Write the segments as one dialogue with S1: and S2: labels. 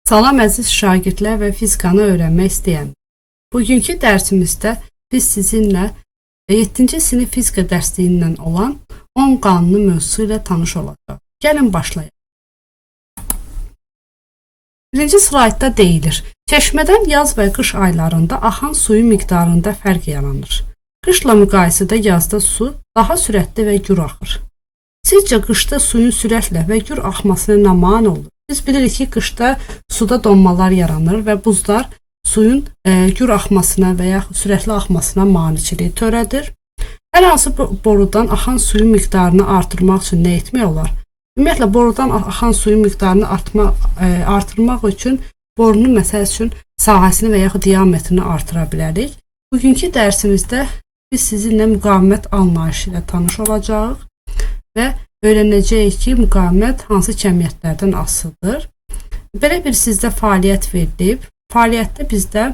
S1: Salam əziz şagirdlər və fizikanı öyrənmək istəyənlər. Bugünkü dərsimizdə biz sizinlə 7-ci sinif fizika dərsliyindən olan 10 qanunu mövzusu ilə tanış olacaq. Gəlin başlayaq. Birinci slaydda deyilir, çeşmədən yaz və qış aylarında axan suyun miqdarında fərq yaranır. Qışla müqayisədə yazda su daha sürətli və gür axır. Sizcə qışda suyun sürətlə və gür axmasına nə mane olur? Biz bilirik ki, qışda suda donmalar yaranır və buzlar suyun gür axmasına və ya sürətli axmasına maneçilik törədir. Hər hansı borudan axan suyun miqdarını artırmaq üçün nə etmək olar? Ümumiyyətlə, borudan axan suyun miqdarını artırmaq üçün borunun məsəl üçün sahəsini və yaxud diametrini artıra bilərik. Bugünkü dərsimizdə biz sizinlə müqavimət anlayışı ilə tanış olacağıq və öyrənəcəyik ki, müqavimət hansı kəmiyyətlərdən asılıdır. Belə bir sizdə fəaliyyət verilib. Fəaliyyətdə bizdə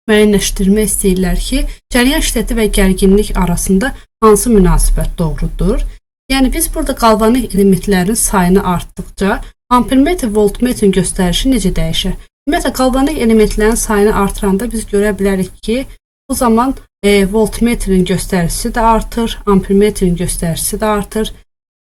S1: müəyyənləşdirmək istəyirlər ki, cəryan şiddəti və gərginlik arasında hansı münasibət doğrudur? Yəni, biz burada qalvanik elementlərin sayını artdıqca ampermetr, voltmetrin göstərişi necə dəyişir? Ümumiyyətlə, qalvanik elementlərin sayını artıranda biz görə bilərik ki, bu zaman voltmetrin göstəricisi də artır, ampermetrin göstəricisi də artır.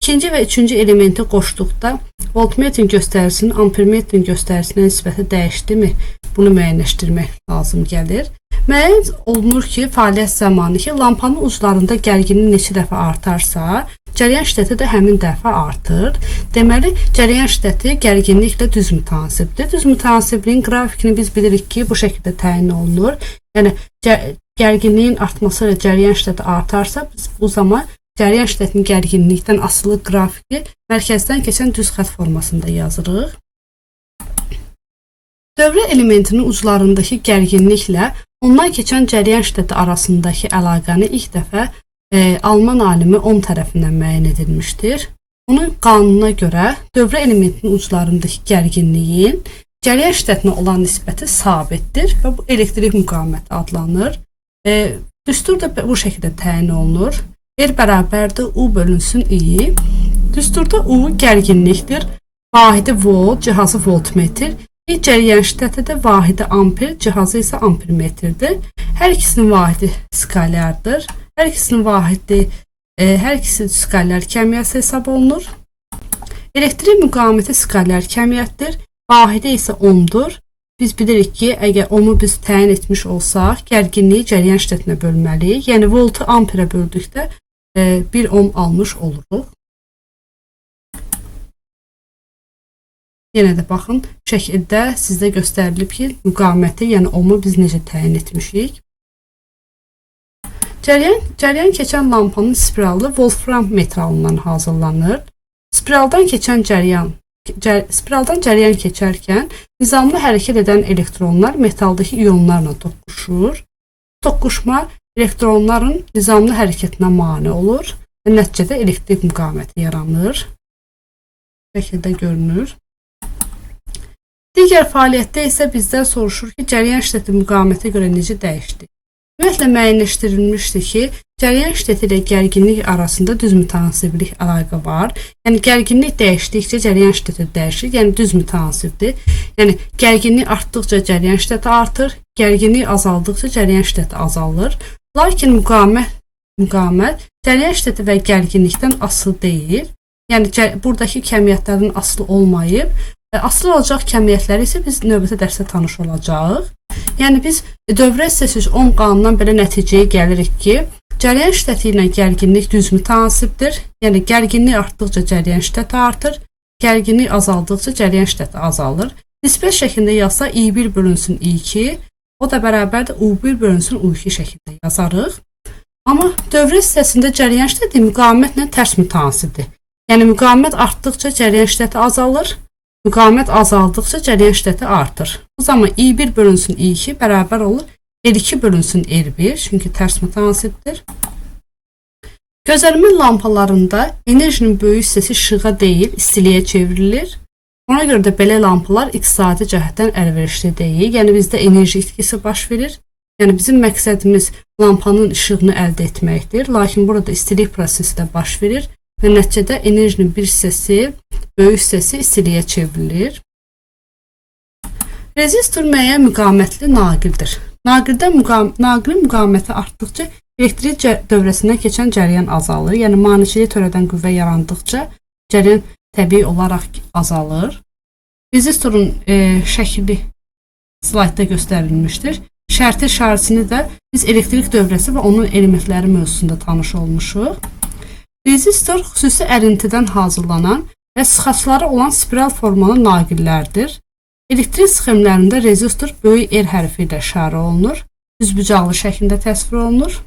S1: İkinci və üçüncü elementi qoşduqda voltmetrin göstəricisinin ampermetrin göstəricisine nisbəti dəyişdimi? Bunu müəyyənləşdirmək lazım gəlir. Müəyyən olunur ki, fəaliyyət zamanı ki, lampanın uclarında gərginlik neçə dəfə artarsa, cəryan şiddəti də həmin dəfə artır. Deməli, cəryan şiddəti gərginliklə düz mütənasibdir. Düz mütənasibliyin qrafikini biz bilirik ki, bu şəkildə təyin olunur. Yəni, gərginliyin artması ilə cəryan şiddəti artarsa, biz bu zaman cəryan şiddətinin gərginlikdən asılı qrafiki mərkəzdən keçən düz xətt formasında yazırıq. Dövrə elementinin uclarındakı gərginliklə ondan keçən cəryan şiddəti arasındakı əlaqəni ilk dəfə Alman alimi Ohm tərəfindən müəyyən edilmişdir. Onun qanununa görə dövrə elementinin uclarındakı gərginliyin cəryan şiddətinə olan nisbəti sabitdir və bu elektrik müqaviməti adlanır. Düstur da bu şəkildə təyin olunur. R bərabərdir U bölünsün I. Düsturda U gərginlikdir. Vahidi volt, cihazı voltmetr. I cəryan şiddəti də vahidi amper, cihazı isə ampermetrdir. Hər ikisinin vahidi skalyardır. Hər ikisi skalyar kəmiyyəsi hesab olunur. Elektrik müqaviməti skalyar kəmiyyətdir. Vahidi isə ohmdur. Biz bilirik ki, əgər ohmu biz təyin etmiş olsaq, gərginliyi cəryan şiddətinə bölməliyik. Yəni, voltu amperə böldükdə 1 ohm almış oluruq. Yenə də baxın, şəkildə sizdə göstərilib ki, müqaviməti, yəni ohmu biz necə təyin etmişik. Cəryan keçən lampanın spiralı wolfram metalından hazırlanır. Spiraldan cəryan keçərkən nizamlı hərəkət edən elektronlar metaldakı iyonlarla toqquşur. Toqquşma elektronların nizamlı hərəkətinə mane olur və nəticədə elektrik müqaviməti yaranır. Şəkildə görünür. Digər fəaliyyətdə isə bizdən soruşur ki, cəryan şiddəti müqavimətə görə necə dəyişdi? Ümumiyyətlə müəyyənləşdirilmişdir ki, cəryan şiddəti ilə gərginlik arasında düz mütənasiblik əlaqə var. Yəni, gərginlik dəyişdikcə cəryan şiddəti dəyişir, yəni düz mütənasibdir. Yəni, gərginlik artdıqca cəryan şiddəti artır, gərginlik azaldıqca cəryan şiddəti azalır. Lakin müqavimət cəryan şiddəti və gərginlikdən asılı deyil. Yəni, buradakı kəmiyyətlərin asılı olmayıb, asılı olacaq kəmiyyətləri isə biz növbəti dərsdə tanış olacağıq. Yəni, biz dövrə hissəsi 10 qanundan belə nəticəyə gəlirik ki, cəryan şiddəti ilə gərginlik düz mütənasibdir. Yəni, gərginlik artdıqca cəryan şiddəti artır, gərginlik azaldıqca cəryan şiddəti azalır. Nisbət şəklində yazsa I1 bölünsün I2, o da bərabərdir U1 bölünsün U2 şəklində yazarıq. Amma dövrə hissəsində cəryan şiddəti müqavimətlə tərs mütənasibdir. Yəni, müqavimət artdıqca cəryan şiddəti azalır, müqavimət azaldıqca cəryan şiddəti artır. Bu zaman I1 bölünsün I2 bərabər olur R2 bölünsün R1, çünki tərs mütənasibdir. Gözlənmə lampalarında enerjinin böyük hissəsi işığa deyil, istiliyə çevrilir. Ona görə də belə lampalar iqtisadi cəhətdən əlverişli deyil. Yəni, bizdə enerji itkisi baş verir. Yəni, bizim məqsədimiz lampanın işığını əldə etməkdir. Lakin burada istilik prosesi də baş verir və nəticədə enerjinin bir hissəsi, böyük hissəsi istiliyə çevrilir. Rezistor müəyyən müqamətli naqildir. Naqilin müqaməti artdıqca elektrik dövrəsindən keçən cəryan azalır. Yəni maneçiliyi törədən qüvvə yarandıqca cəryan təbii olaraq azalır. Rezistorun şəkli slaytda göstərilmişdir. Şərti şarjını da biz elektrik dövrəsi və onun elementləri mövzusunda tanış olmuşuq. Rezistor xüsusi ərintidən hazırlanan və sıxacları olan spiral formalı naqillərdir. Elektrik sxemlərində rezistor böyük R hərfi ilə işarə olunur. Düzbucaqlı şəklində təsvir olunur.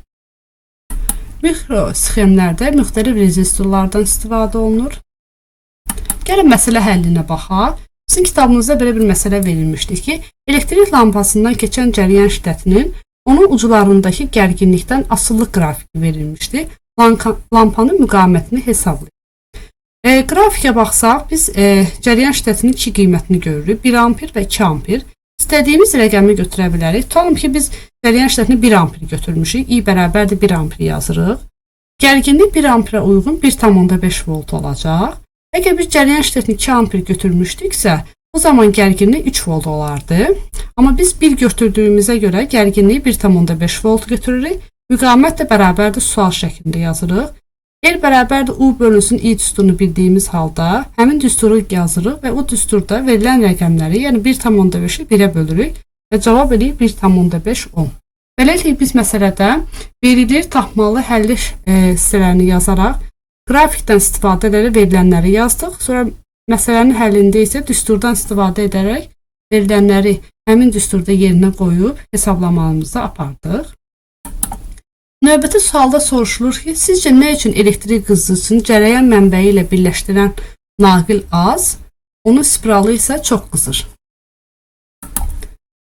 S1: Mikro sxemlərdə müxtəlif rezistorlardan istifadə olunur. Gəlin məsələ həllinə baxaq. Sizin kitabınızda belə bir məsələ verilmişdir ki, elektrik lampasından keçən cəryan şiddətinin onun uclarındakı gərginlikdən asılı qrafiki verilmişdir. Lampanın müqamətini hesablayın. Grafikə baxsaq, biz cəryan şiddətinin iki qiymətini görürük. 1 ampir və 2 ampir. İstədiyimiz rəqəmi götürə bilərik. Tutalım ki, biz cəryan şiddətini 1 ampir götürmüşük. I bərabərdir 1 ampir yazırıq. Gərginlik 1 ampirə uyğun 1,5 volt olacaq. Əgər biz cəryan şiddətini 2 ampir götürmüşdüksə, o zaman gərginlik 3 volt olardı. Amma biz 1 götürdüyümüzə görə gərginliyi 1,5 volt götürürük. Müqamət də bərabərdir sual şəklində yazırıq. R bərabərdir U bölünsün I düsturunu bildiyimiz halda həmin düsturu yazırıq və o düsturda verilən rəqəmləri, yəni 1,5-i 1-ə bölürük və cavab eləyir 1,5 ohm. Beləliklə biz məsələdə verilir tapmalı həlli hissələrini yazaraq qrafikdən istifadə edərək verilənləri yazdıq. Sonra məsələnin həllində isə düsturdan istifadə edərək verilənləri həmin düsturda yerinə qoyub hesablamamızı apardıq. Növbəti sualda soruşulur ki, sizcə nə üçün elektrik qızıcısını cərəyan mənbəyi ilə birləşdirən naqil az, onun spiralı isə çox qızır?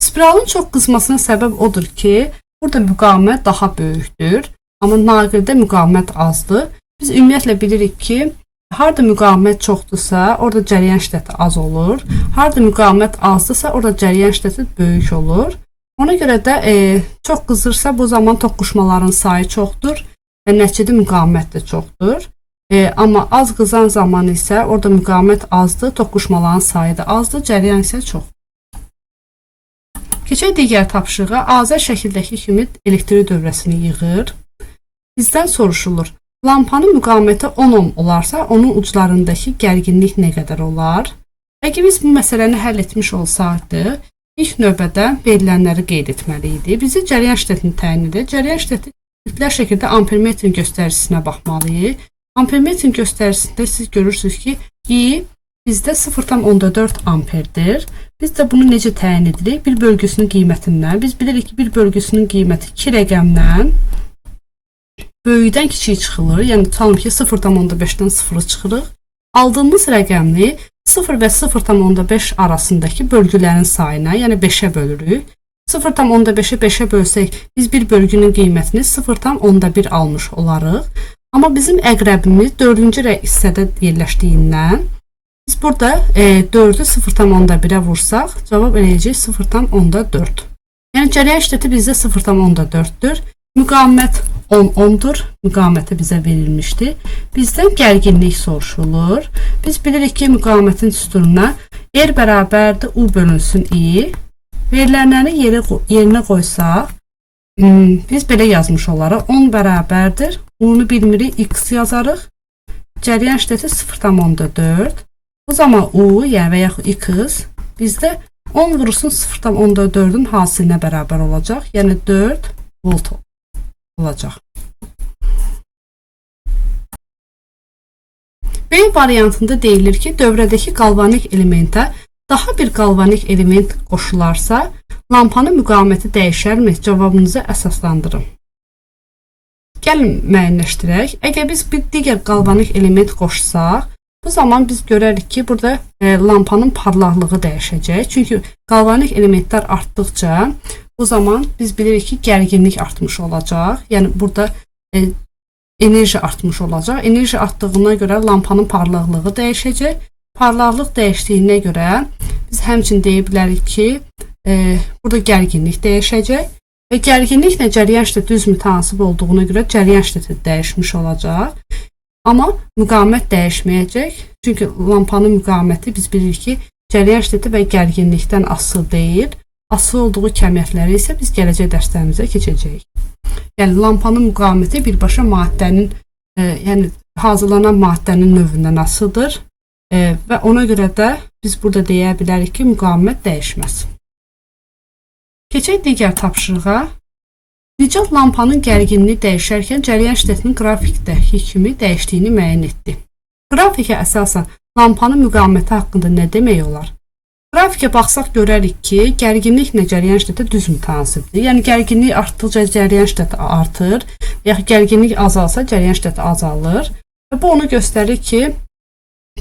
S1: Spiralın çox qızmasına səbəb odur ki, burada müqavimət daha böyükdür, amma naqildə müqavimət azdır. Biz ümumiyyətlə bilirik ki, harda müqavimət çoxdursa, orada cəryan şiddəti az olur. Harda müqavimət azdırsa, orada cəryan şiddəti böyük olur. Ona görə də çox qızırsa, bu zaman toqquşmaların sayı çoxdur və nəticədə müqavimət də çoxdur. Amma az qızan zaman isə orada müqavimət azdır, toqquşmaların sayı da azdır, cəryan isə çox. Keçək digər tapşırığa. Azər şəkildəki kimi elektrik dövrəsini yığır. Bizdən soruşulur. Lampanın müqaviməti 10 ohm olarsa, onun uclarındakı gərginlik nə qədər olar? Əgər biz bu məsələni həll etmiş olsaydı, İlk növbədə verilənləri qeyd etməli idi. Bizi cəryan şiddətini təyin edir. Cəryan şiddəti mütləq şəkildə ampermetrin göstəricisine baxmalıyıq. Ampermetrin göstəricisində siz görürsünüz ki, I bizdə 0,4 amperdir. Biz də bunu necə təyin edirik? Bir bölgüsünün qiymətindən. Biz bilirik ki, bir bölgüsünün qiyməti 2 rəqəmdən böyükdən kiçik çıxılır. Yəni tutalım ki, 0,5-dən 0 çıxırıq. Aldığımız rəqəmni 0 və 0,5 arasındakı bölgülərin sayına, yəni 5-ə bölürük. 0,5-i 5-ə bölsək, biz bir bölgünün qiymətini 0,1 almış olarıq. Amma bizim əqrəbimiz 4-cü hissədə yerləşdiyindən, biz burada 4-ü 0,1-ə vursaq, cavab eləyəcək 0,4. Yəni cəryan şiddəti bizdə 0,4-dür. Müqavimət 10 ohmdur. Müqaviməti bizə verilmişdi. Bizdən gərginlik soruşulur. Biz bilirik ki, müqavimətin düsturuna R bərabərdir U bölünsün I. Verilənləri yerinə qoysaq, biz belə yazmış olaraq 10 bərabərdir. U-nu bilmirik, X yazarıq. Cəryan şiddəti 0,4. Bu zaman U, yəni və yaxud X bizdə 10 vurulsun 0,4-ün hasilinə bərabər olacaq. Yəni 4 volt olacaq. B variantında deyilir ki, dövrədəki qalvanik elementə daha bir qalvanik element qoşularsa, lampanın müqaviməti dəyişərmi? Cavabınızı əsaslandırın. Gəlin müəyyənləşdirək. Əgər biz bir digər qalvanik element qoşsaq, bu zaman biz görərik ki, burada lampanın parlaqlığı dəyişəcək. Çünki qalvanik elementlər artdıqca, o zaman biz bilirik ki, gərginlik artmış olacaq. Yəni burada enerji artmış olacaq. Enerji artdığına görə lampanın parlaqlığı dəyişəcək. Parlaqlıq dəyişdiyinə görə biz həmçinin deyə bilərik ki, burada gərginlik dəyişəcək. Və gərginliklə cəryan şiddəti düz mütənasib olduğuna görə cəryan şiddəti dəyişmiş olacaq. Amma müqavimət dəyişməyəcək. Çünki lampanın müqaviməti biz bilirik ki, cəryan şiddəti və gərginlikdən asılı deyil. Asılı olduğu kəmiyyətləri isə biz gələcək dərslərimizə keçəcəyik. Yəni lampanın müqaviməti birbaşa maddənin, yəni hazırlanan maddənin növündən asılıdır və ona görə də biz burada deyə bilərik ki, müqavimət dəyişməz. Keçək digər tapşırığa. Nicat lampanın gərginliyi dəyişərkən cəryan şiddətinin qrafikdəki kimi dəyişdiyini müəyyən etdi. Qrafikə əsasən lampanın müqaviməti haqqında nə demək olar? Qrafikə baxsaq görərik ki, gərginliklə cəryan şiddəti düz mütənasibdir. Yəni gərginlik artdıqca cəryan şiddəti artır, yaxud gərginlik azalsa cəryan şiddəti azalır. Və bu onu göstərir ki,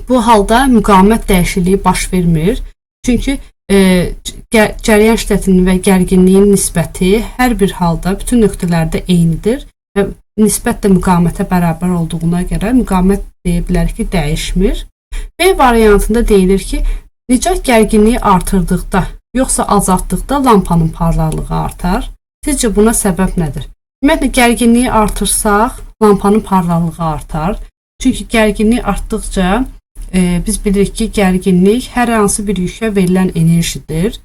S1: bu halda müqavimət dəyişikliyi baş vermir. Çünki cəryan şiddətinin və gərginliyin nisbəti hər bir halda bütün nöqtələrdə eynidir və nisbət də müqavimətə bərabər olduğuna görə müqavimət deyə bilərik ki, dəyişmir. B variantında deyilir ki, nicat gərginliyi artırdıqda, yoxsa azaltdıqda lampanın parlaqlığı artar. Sizcə buna səbəb nədir? Ümumiyyətlə, gərginliyi artırsaq, lampanın parlaqlığı artar. Çünki gərginlik artdıqca biz bilirik ki, gərginlik hər hansı bir yükə verilən enerjidir.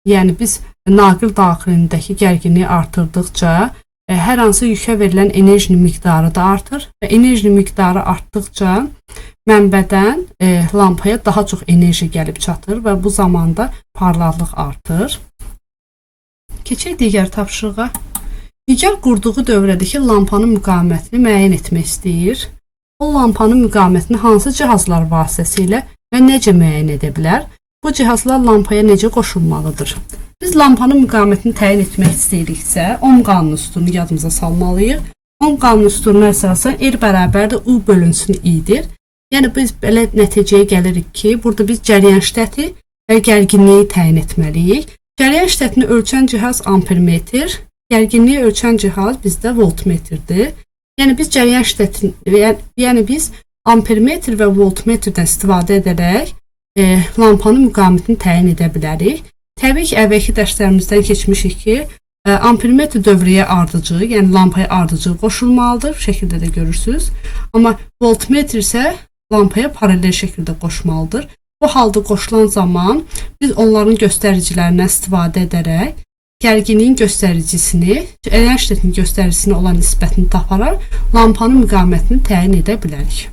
S1: Yəni biz naqil daxilindəki gərginliyi artırdıqca hər hansı yükə verilən enerjinin miqdarı da artır və enerjinin miqdarı artdıqca mənbədən lampaya daha çox enerji gəlib çatır və bu zamanda parlaqlıq artır. Keçək digər tapşırığa. Nigar qurduğu dövrədəki lampanın müqavimətini müəyyən etmək istəyir. O lampanın müqavimətini hansı cihazlar vasitəsilə və necə müəyyən edə bilər? Bu cihazlar lampaya necə qoşulmalıdır? Biz lampanın müqavimətini təyin etmək istəyiriksə, Ohm qanunu üsulunu yadımıza salmalıyıq. Ohm qanunu üsuluna əsasən R bərabərdir U bölünsün I-dir. Yəni biz belə nəticəyə gəlirik ki, burada biz cəryan şiddəti və gərginliyi təyin etməliyik. Cəryan şiddətini ölçən cihaz ampermetr, gərginliyi ölçən cihaz bizdə voltmetrdir. Yəni biz cəryan şiddətini, yəni biz ampermetr və voltmetrdən istifadə edərək lampanın müqavimətini təyin edə bilərik. Təbii ki, əvvəlki dərslərimizdən keçmişik ki, ampermetr dövrəyə ardıcı, yəni lampaya ardıcı qoşulmalıdır, bu şəkildə də görürsünüz. Amma voltmetr isə lampaya paralel şəkildə qoşmalıdır. Bu halda qoşulan zaman biz onların göstəricilərindən istifadə edərək gərginliyin göstəricisini, cəryan şiddətinin göstəricisine olan nisbətini taparaq lampanın müqavimətini təyin edə bilərik.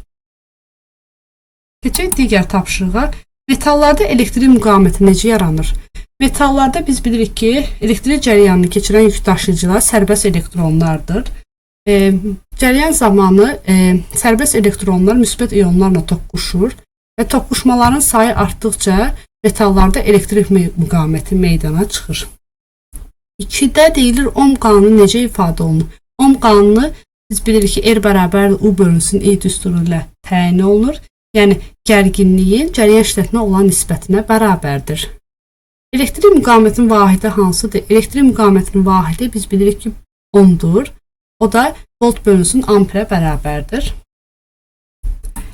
S1: Keçək digər tapşırığa. Metallarda elektrik müqaviməti necə yaranır? Metallarda biz bilirik ki, elektrik cəryanını keçirən yük daşıyıcılar sərbəst elektronlardır. Cəryan zamanı sərbəst elektronlar müsbət ionlarla toqquşur və toqquşmaların sayı artdıqca metallarda elektrik müqaviməti meydana çıxır. 2-də deyilir Ohm qanunu necə ifadə olunur? Ohm qanunu biz bilirik ki, R bərabər U bölünsün I düsturu ilə təyin olunur. Yəni gərginliyin cəryan şiddətinə olan nisbətinə bərabərdir. Elektrik müqavimətinin vahidi hansıdır? Elektrik müqavimətinin vahidi biz bilirik ki, ohmdur. O da volt bölünsün amperə bərabərdir.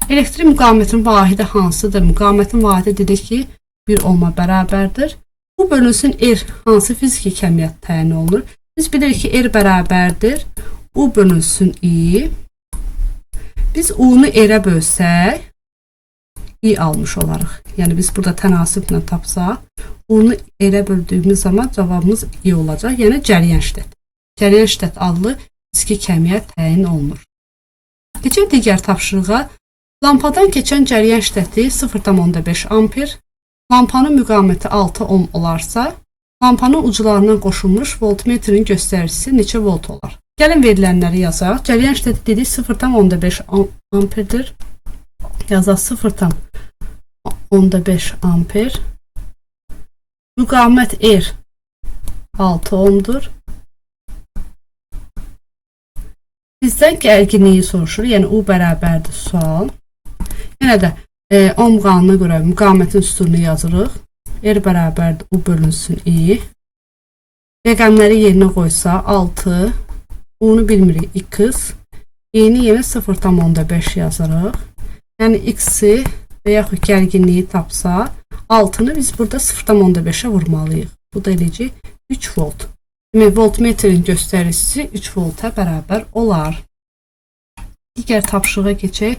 S1: Elektrik müqavimətinin vahidi hansıdır? Müqavimətin vahidi dedik ki, 1 ohma bərabərdir. U bölünsün R hansı fiziki kəmiyyət təyin olunur? Biz bilirik ki, R bərabərdir. U bölünsün I. Biz U-nu R-ə bölsək, I almış olarıq. Yəni biz burada tənasiblə tapsaq, U-nu R-ə böldüyümüz zaman cavabımız I olacaq. Yəni cəryan şiddəti. Cəryan şiddəti adlı fiziki kəmiyyət təyin olunur. Keçək digər tapşırığa. Lampadan keçən cəryan şiddəti 0,5 amper. Lampanın müqaviməti 6 ohm olarsa, lampanın uclarından qoşulmuş voltmetrin göstəricisi neçə volt olar? Gəlin verilənləri yazaq. Cəryan şiddəti dedik 0,5 amperdir. Yazaq 0,5 amper. Müqavimət R 6 ohmdur. Bizdən gərginliyi soruşur. Yəni U bərabərdir sual. Yenə də Ohm qanununa görə müqavimətin üsulunu yazırıq. R bərabərdir U bölünsün I. Rəqəmləri yerinə qoysa 6, U-nu bilmirik X. I-ni yenə 0,5 yazırıq. Yəni X-i və yaxud gərginliyi tapsa 6-nı biz burada 0,5-ə vurmalıyıq. Bu da eləcə 3 volt. Demək, voltmetrin göstəricisi 3 volta bərabər olar. Digər tapşırığa keçək.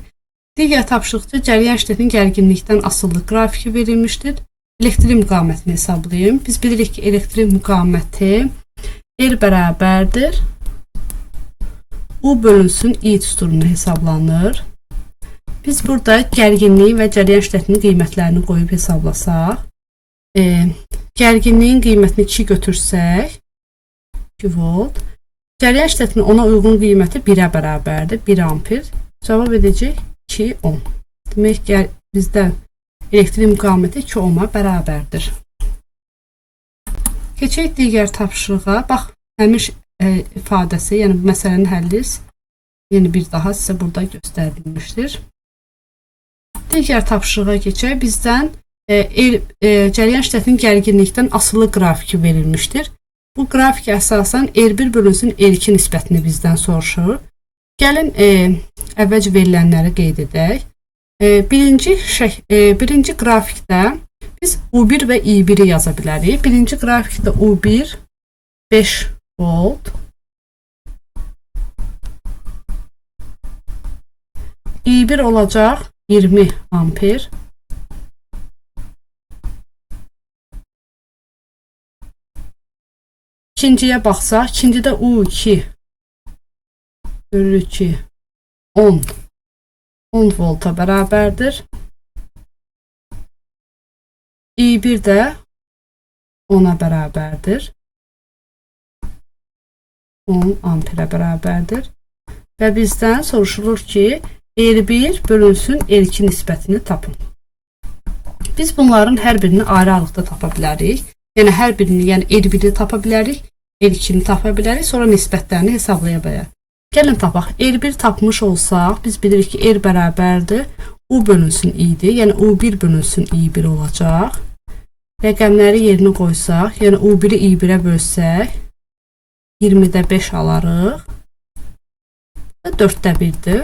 S1: Digər tapşırıqda cəryan şiddətinin gərginlikdən asılı qrafiki verilmişdir. elektrik müqamətini hesablayayım. Biz bilirik ki, elektrik müqaməti R bərabərdir. U bölünsün I düsturuna hesablanır. Biz burada gərginliyin və cəryan şiddətinin qiymətlərini qoyub hesablasaq, gərginliyin qiymətini 2 götürsək, 2 volt, cəryan şiddətinin ona uyğun qiyməti 1-ə bərabərdir, 1 ampir. Cavab edəcək 2 ohm. Demək ki, bizdə elektrik müqaməti 2 ohma bərabərdir. Keçək digər tapşırığa. Bax, həmiş ifadəsi, yəni bu məsələnin həlli yeni bir daha sizə burada göstərilmişdir. Digər tapşırığa keçək. Bizdən cəryan şiddətinin gərginlikdən asılı qrafiki verilmişdir. Bu qrafik əsasən R1 bölünsün R2 nisbətini bizdən soruşur. Gəlin əvvəlcə verilənləri qeyd edək. Birinci qrafikdə biz U1 və I1-i yaza bilərik. Birinci qrafikdə U1 5 volt, I1 olacaq 20 ampir. İkinciyə baxsaq, ikincidə U2 görürük ki 10 volta bərabərdir. I1 də 10-a bərabərdir. 10 ampirə bərabərdir. Və bizdən soruşulur ki, R1 bölünsün R2 nisbətini tapın. Biz bunların hər birini ayrı-ayrılıqda tapa bilərik. Yəni hər birini, yəni R1-i tapa bilərik, R2-ni tapa bilərik, sonra nisbətlərini hesablaya bilərik. Gəlin tapaq. R1 tapmış olsaq, biz bilirik ki, R bərabərdir. U bölünsün I-dir. Yəni U1 bölünsün I1 olacaq. Rəqəmləri yerinə qoysaq, yəni U1-i I1-ə bölsək, 20-də 5 alarıq. 4-də 1-dir.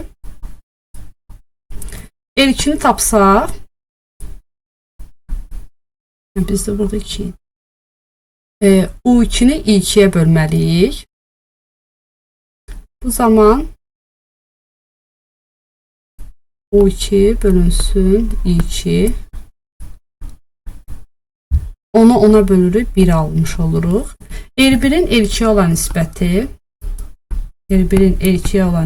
S1: R2-ni tapsaq, bizdə burada 2. U2-ni I2-yə bölməliyik. Bu zaman U2 bölünsün I2. Onu ona bölürük, 1 almış oluruq. R1-in R2-yə olan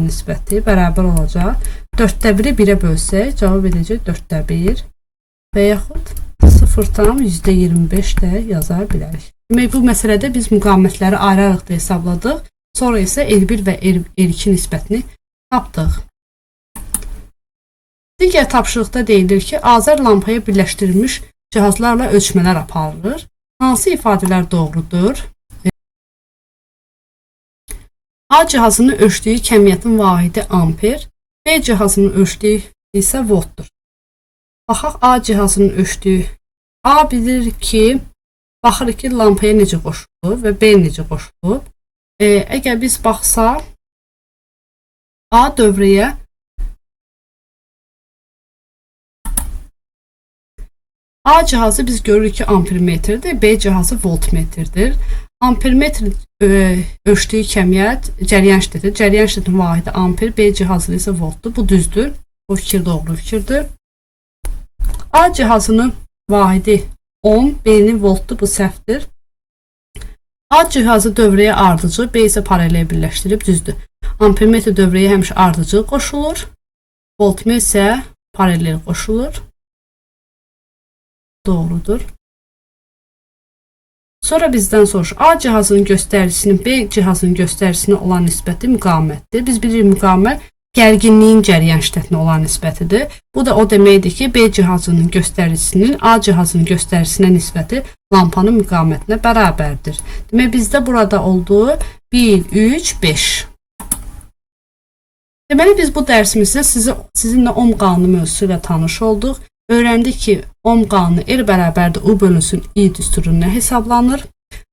S1: nisbəti, bərabər olacaq. 4-də 1-i 1-ə bölsək, cavab edəcək 4-də 1 və yaxud 0,25 də yaza bilərik. Demək, bu məsələdə biz müqamətləri ayrı-ayrılıqda hesabladıq. Sonra isə R1 və R2 nisbətini tapdıq. Digər tapşırıqda deyilir ki, Azər lampaya birləşdirilmiş cihazlarla ölçmələr aparılır. Hansı ifadələr doğrudur? A cihazının ölçdüyü kəmiyyətin vahidi amper, B cihazının ölçdüyü isə voltdur. Baxaq, A cihazının ölçdüyü. A bilir ki, baxırıq ki, lampaya necə qoşulub və B necə qoşulub. Əgər biz baxsaq, A dövrəyə A cihazı biz görürük ki, ampermetrdir, B cihazı voltmetrdir. Ampermetr ölçdüyü kəmiyyət cəryan şiddəti, cəryan şiddətinin vahidi amper, B cihazı isə voltdur. Bu düzdür. Bu fikir doğru fikirdir. A cihazının vahidi ohm, B-nin voltdur. Bu səhvdir. A cihazı dövrəyə ardıcı, B isə paralel birləşdirib düzdür. Ampermetr dövrəyə həmişə ardıcı qoşulur. Voltmetr isə paralel qoşulur. Doğrudur. Sonra bizdən soruşur. A cihazının göstəricisinin B cihazının göstəricisine olan nisbəti müqamətdir. Biz bilirik, müqamət gərginliyin cəryan şiddətinə olan nisbətidir. Bu da o deməkdir ki, B cihazının göstəricisinin A cihazının göstəricinə nisbəti lampanın müqamətinə bərabərdir. Demək, bizdə burada oldu 1, 3, 5. Deməli, biz bu dərsimizdə sizinlə ohm qanunu mövzusu ilə tanış olduq. Öyrəndik ki, ohm qanunu R bərabərdir U bölünsün I düsturuna hesablanır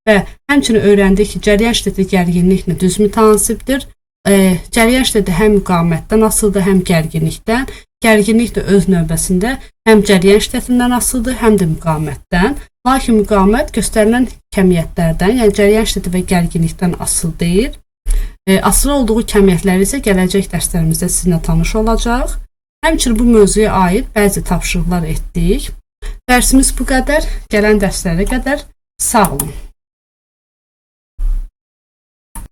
S1: və həmçinin öyrəndik ki, cəryan şiddəti gərginliklə düz mütənasibdir. Cəryan şiddəti həm müqamətdən asılıdır, həm gərginlikdən. Gərginlik də öz növbəsində həm cəryan şiddətindən asılıdır, həm də müqamətdən. Lakin müqamət göstərilən kəmiyyətlərdən, yəni cəryan şiddəti və gərginlikdən asılı deyil. Asılı olduğu kəmiyyətləri isə gələcək dərslərimizdə sizinlə tanış olacaq. Həmçinin bu mövzuya aid bəzi tapşırıqlar etdik. Dərsimiz bu qədər. Gələn dərslərə qədər sağ olun.